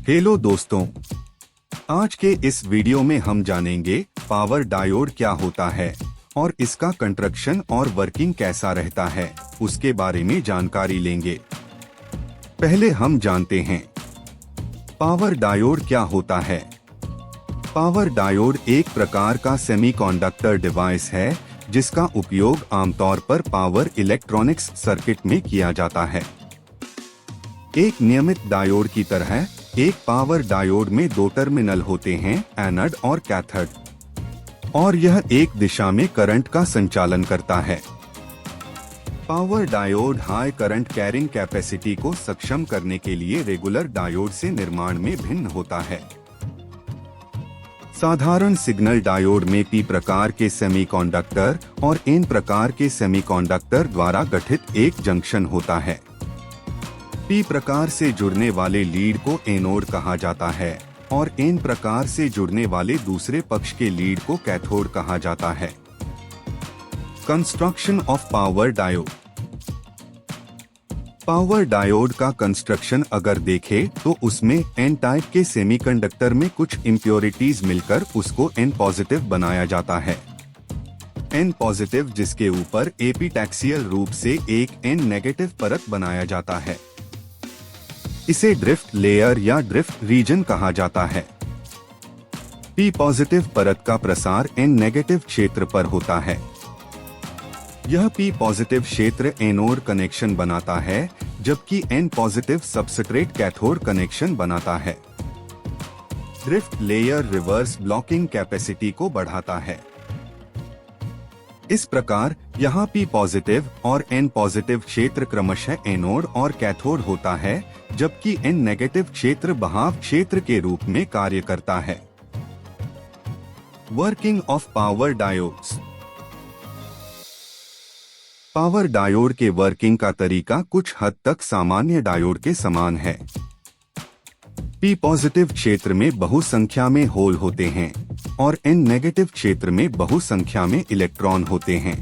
Hello दोस्तों, आज के इस वीडियो में हम जानेंगे पावर डायोड क्या होता है और इसका कंस्ट्रक्शन और वर्किंग कैसा रहता है, उसके बारे में जानकारी लेंगे। पहले हम जानते हैं पावर डायोड क्या होता है। पावर डायोड एक प्रकार का सेमीकंडक्टर डिवाइस है जिसका उपयोग आमतौर पर पावर इलेक्ट्रॉनिक्स सर्किट में किया जाता है। एक नियमित डायोड की तरह एक पावर डायोड में दो टर्मिनल होते हैं, एनोड और कैथोड, और यह एक दिशा में करंट का संचालन करता है। Power diode high current carrying capacity को सक्षम करने के लिए रेगुलर डायोड से निर्माण में भिन्न होता है। साधारण सिग्नल डायोड में पी प्रकार के सेमीकंडक्टर और एन प्रकार के सेमीकंडक्टर द्वारा गठित एक जंक्शन होता है। पी प्रकार से जुड़ने वाले लीड को एनोड कहा जाता है और एन प्रकार से जुड़ने वाले दूसरे पक्ष के लीड को कैथोड कहा जाता है। Construction of power diode. Power diode का कंस्ट्रक्शन अगर देखें तो उसमें एन टाइप के सेमीकंडक्टर में कुछ इम्प्योरिटीज मिलकर उसको एन पॉजिटिव बनाया जाता है। एन पॉजिटिव जिसके ऊपर एपिटैक्सियल रूप से एक एन नेगेटिव परत बनाया जाता है। इसे ड्रिफ्ट लेयर या ड्रिफ्ट रीजन कहा जाता है। पी पॉजिटिव परत का प्रसार एन नेगेटिव क्षेत्र पर होता है। यह पी पॉजिटिव क्षेत्र एनोड कनेक्शन बनाता है जबकि N positive substrate cathode connection बनाता है। Drift layer reverse blocking capacity को बढ़ाता है। इस प्रकार यहाँ पी पॉजिटिव और एन पॉजिटिव क्षेत्र क्रमशः एनोड और कैथोड होता है जबकि एन नेगेटिव क्षेत्र बहाव क्षेत्र के रूप में कार्य करता है। Working of power diodes. Power diode के वर्किंग का तरीका कुछ हद तक सामान्य डायोड के समान है। पी पॉजिटिव क्षेत्र में बहुसंख्या में होल होते हैं और एन नेगेटिव क्षेत्र में बहुसंख्या में इलेक्ट्रॉन होते हैं।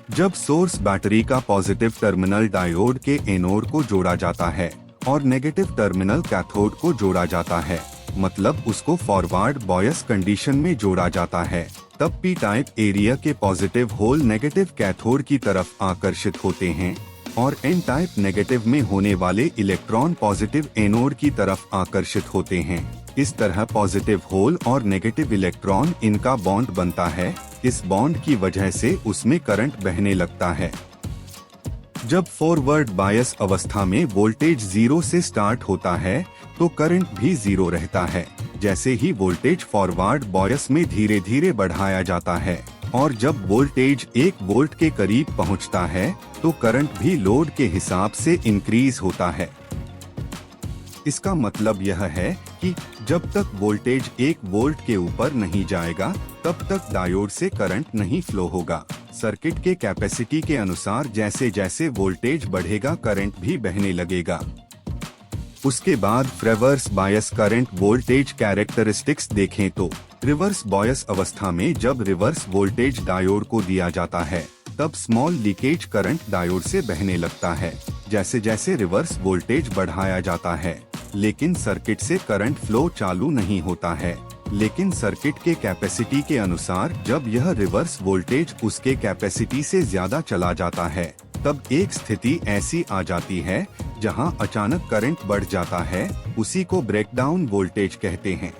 जब सोर्स बैटरी का पॉजिटिव टर्मिनल डायोड के एनोड को जोड़ा जाता है और नेगेटिव टर्मिनल कैथोड को जोड़ा जाता है, मतलब उसको फॉरवर्ड बॉयस कंडीशन में जोड़ा जाता है, तब पी टाइप एरिया के पॉजिटिव होल नेगेटिव कैथोड की तरफ आकर्षित होते हैं और एन टाइप नेगेटिव में होने वाले इलेक्ट्रॉन पॉजिटिव एनोड की तरफ आकर्षित होते हैं। इस तरह पॉजिटिव होल और नेगेटिव इलेक्ट्रॉन इनका बॉन्ड बनता है। इस बॉन्ड की वजह से उसमें करंट बहने लगता है। जब फॉरवर्ड बायस अवस्था में वोल्टेज 0 से स्टार्ट होता है तो करंट भी 0 रहता है। जैसे ही वोल्टेज फॉरवर्ड बायस में धीरे धीरे बढ़ाया जाता है और जब वोल्टेज 1 वोल्ट के करीब पहुंचता है तो करंट भी लोड के हिसाब से इंक्रीज होता है। इसका मतलब यह है कि जब तक वोल्टेज 1 वोल्ट के ऊपर नहीं जाएगा तब तक डायोड से करंट नहीं फ्लो होगा। सर्किट के कैपेसिटी के अनुसार जैसे जैसे वोल्टेज बढ़ेगा करंट भी बहने लगेगा। उसके बाद reverse bias current voltage characteristics देखें तो रिवर्स बायस अवस्था में जब रिवर्स वोल्टेज डायोड को दिया जाता है तब स्मॉल लीकेज करंट डायोड से बहने लगता है जैसे जैसे रिवर्स वोल्टेज बढ़ाया जाता है, लेकिन सर्किट से करंट फ्लो चालू नहीं होता है। लेकिन सर्किट के कैपेसिटी के अनुसार जब यह रिवर्स वोल्टेज उसके कैपेसिटी से ज्यादा चला जाता है तब एक स्थिति ऐसी आ जाती है जहां अचानक करंट बढ़ जाता है। उसी को ब्रेकडाउन वोल्टेज कहते हैं।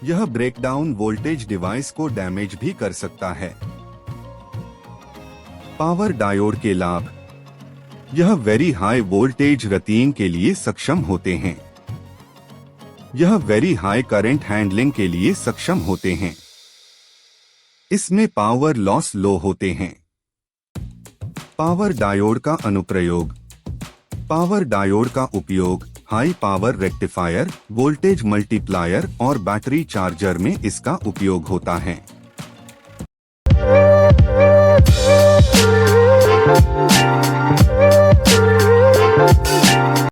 यह ब्रेकडाउन वोल्टेज डिवाइस को डैमेज भी कर सकता है। पावर डायोड के लाभ। यह वेरी हाई वोल्टेज रतीन के लिए सक्षम होते हैं। यह वेरी हाई करंट हैंडलिंग के लिए सक्षम होते हैं। इसमें पावर लॉस लो होते हैं। पावर डायोड का अनुप्रयोग। पावर डायोड का उपयोग high power rectifier, voltage multiplier और बैटरी चार्जर में इसका उपयोग होता है।